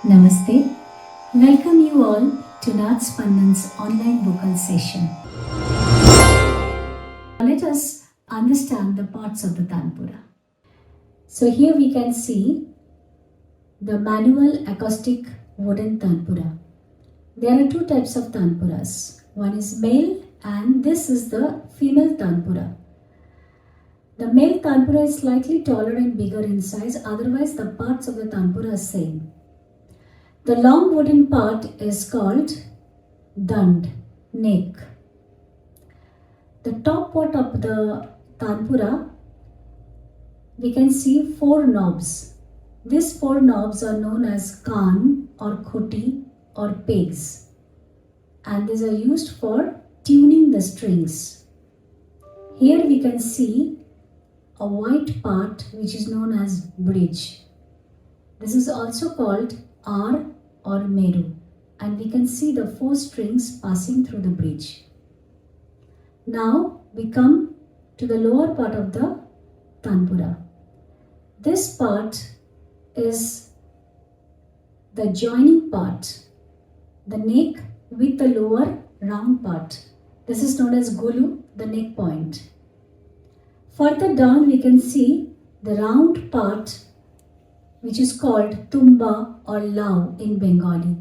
Namaste. Welcome you all to Naad Spandan's online vocal session. Let us understand the parts of the Tanpura. So here we can see the manual acoustic wooden Tanpura. There are two types of Tanpuras. One is male and this is the female Tanpura. The male Tanpura is slightly taller and bigger in size, otherwise the parts of the Tanpura are same. The long wooden part is called dand, neck. The top part of the Tanpura, we can see four knobs. These four knobs are known as kan or khoti or pegs, and these are used for tuning the strings. Here we can see a white part which is known as bridge. This is also called R or Meru, and we can see the four strings passing through the bridge. Now we come to the lower part of the Tanpura. This part is the joining part, the neck with the lower round part. This is known as gulu, the neck point. Further down we can see the round part which is called tumba or lao in Bengali.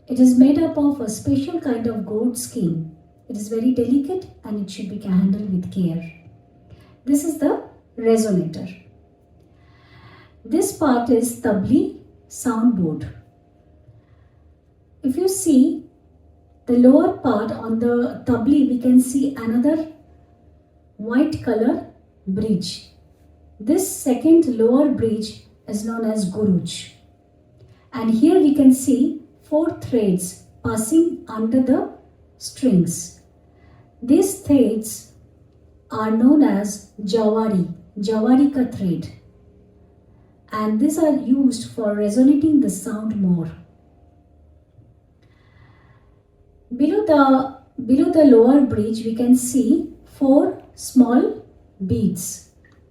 It is made up of a special kind of goat skin. It is very delicate and it should be handled with care. This is the resonator. This part is tabli soundboard. If you see the lower part on the tabli, we can see another white color bridge. This second lower bridge is known as guruj. And here we can see four threads passing under the strings. These threads are known as jawarika thread, and these are used for resonating the sound more. Below the lower bridge we can see four small beads.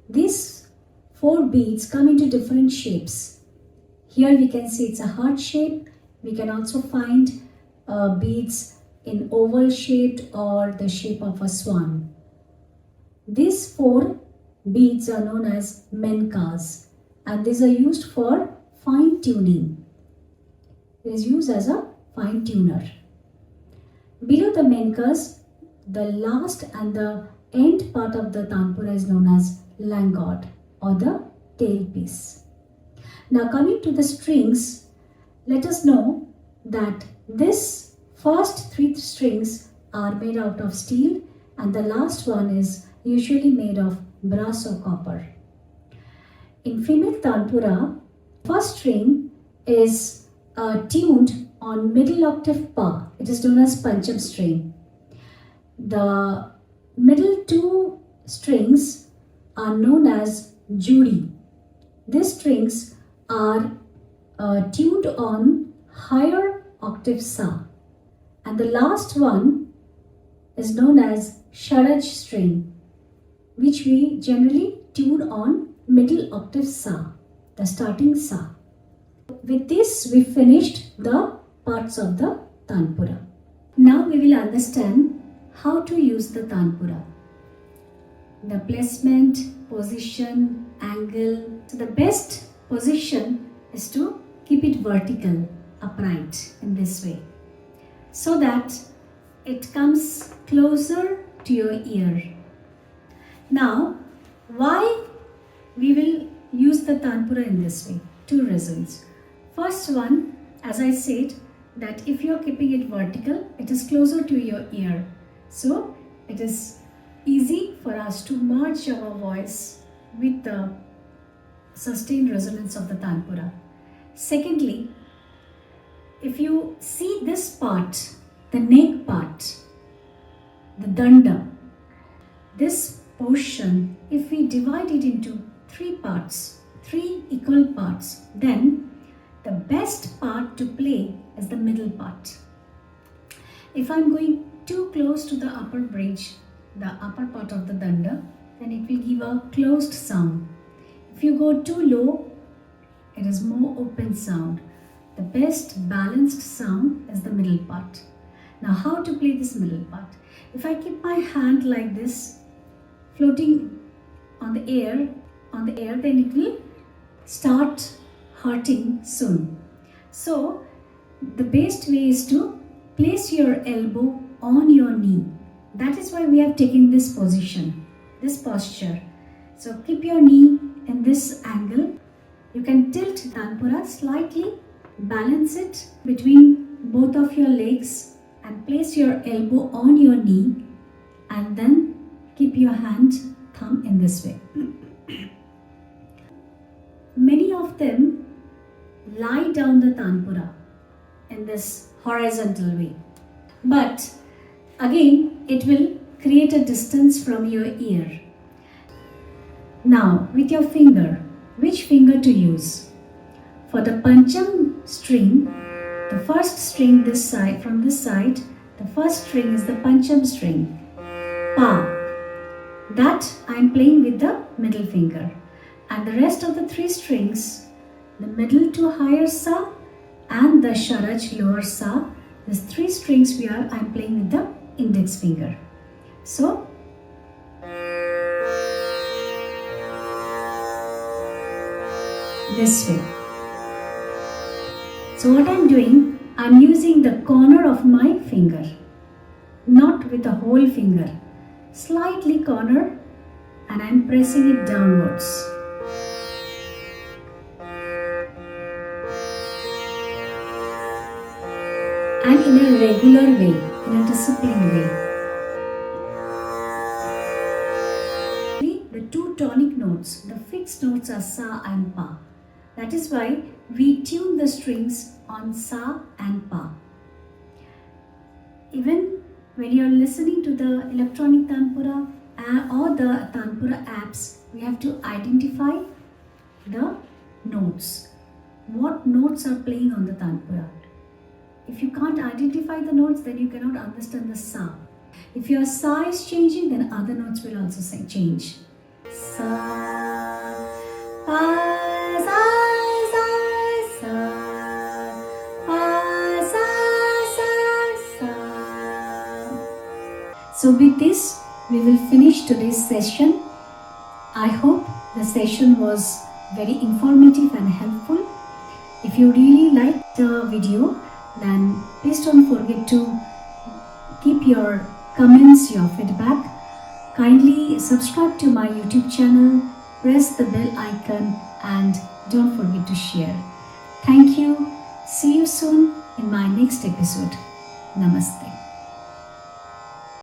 These four beads come into different shapes. Here we can see it's a heart shape. We can also find beads in oval shaped or the shape of a swan. These four beads are known as menkas, and these are used for fine tuning. It is used as a fine tuner. Below the menkas, the last and the end part of the Tanpura is known as langod or the tailpiece. Now coming to the strings, let us know that this first three strings are made out of steel and the last one is usually made of brass or copper. In female Tanpura, first string is tuned on middle octave pa. It is known as pancham string. The middle two strings are known as judi. These strings are tuned on higher octave sa, and the last one is known as sharaj string, which we generally tune on middle octave sa, the starting sa. With this we finished the parts of the Tanpura. Now we will understand how to use the Tanpura. The placement, position, angle. So the best position is to keep it vertical, upright in this way, so that it comes closer to your ear. Now, why we will use the Tanpura in this way? Two reasons. First one, as I said, that if you are keeping it vertical, it is closer to your ear. So it is easy for us to merge our voice with the sustained resonance of the Tanpura. Secondly, if you see this part, the neck part, the danda, this portion, if we divide it into three parts, three equal parts, then the best part to play is the middle part. If I'm going too close to the upper bridge, the upper part of the danda, then it will give a closed sound. If you go too low, it is more open sound. The best balanced sound is the middle part. Now how to play this middle part? If I keep my hand like this, floating on the air, then it will start hurting soon. So the best way is to place your elbow on your knee. That is why we have taken this position, this posture. So keep your knee in this angle. You can tilt Tanpura slightly, balance it between both of your legs and place your elbow on your knee, and then keep your thumb in this way. Many of them lie down the Tanpura in this horizontal way. But again, it will create a distance from your ear. Now, with your finger, which finger to use? For the Pancham string, the first string this side, from this side, the first string is the Pancham string, Pa. That I am playing with the middle finger. And the rest of the three strings, the middle to higher Sa and the Sharaj lower Sa, these three strings I am playing with the index finger. So, this way. So what I am doing, I am using the corner of my finger, not with the whole finger. Slightly corner, and I am pressing it downwards. And in a regular way, in a disciplined way. The two tonic notes, the fixed notes are Sa and Pa. That is why we tune the strings on Sa and Pa. Even when you are listening to the electronic Tanpura or the Tanpura apps, we have to identify the notes. What notes are playing on the Tanpura? If you can't identify the notes, then you cannot understand the Sa. If your Sa is changing, then other notes will also change. Sa, Pa, Sa, Sa, Sa, Pa, Sa, Sa, Sa. So with this, we will finish today's session. I hope the session was very informative and helpful. If you really liked the video, then please don't forget to keep your comments, your feedback. Kindly subscribe to my YouTube channel, press the bell icon, and don't forget to share. Thank you. See you soon in my next episode. Namaste.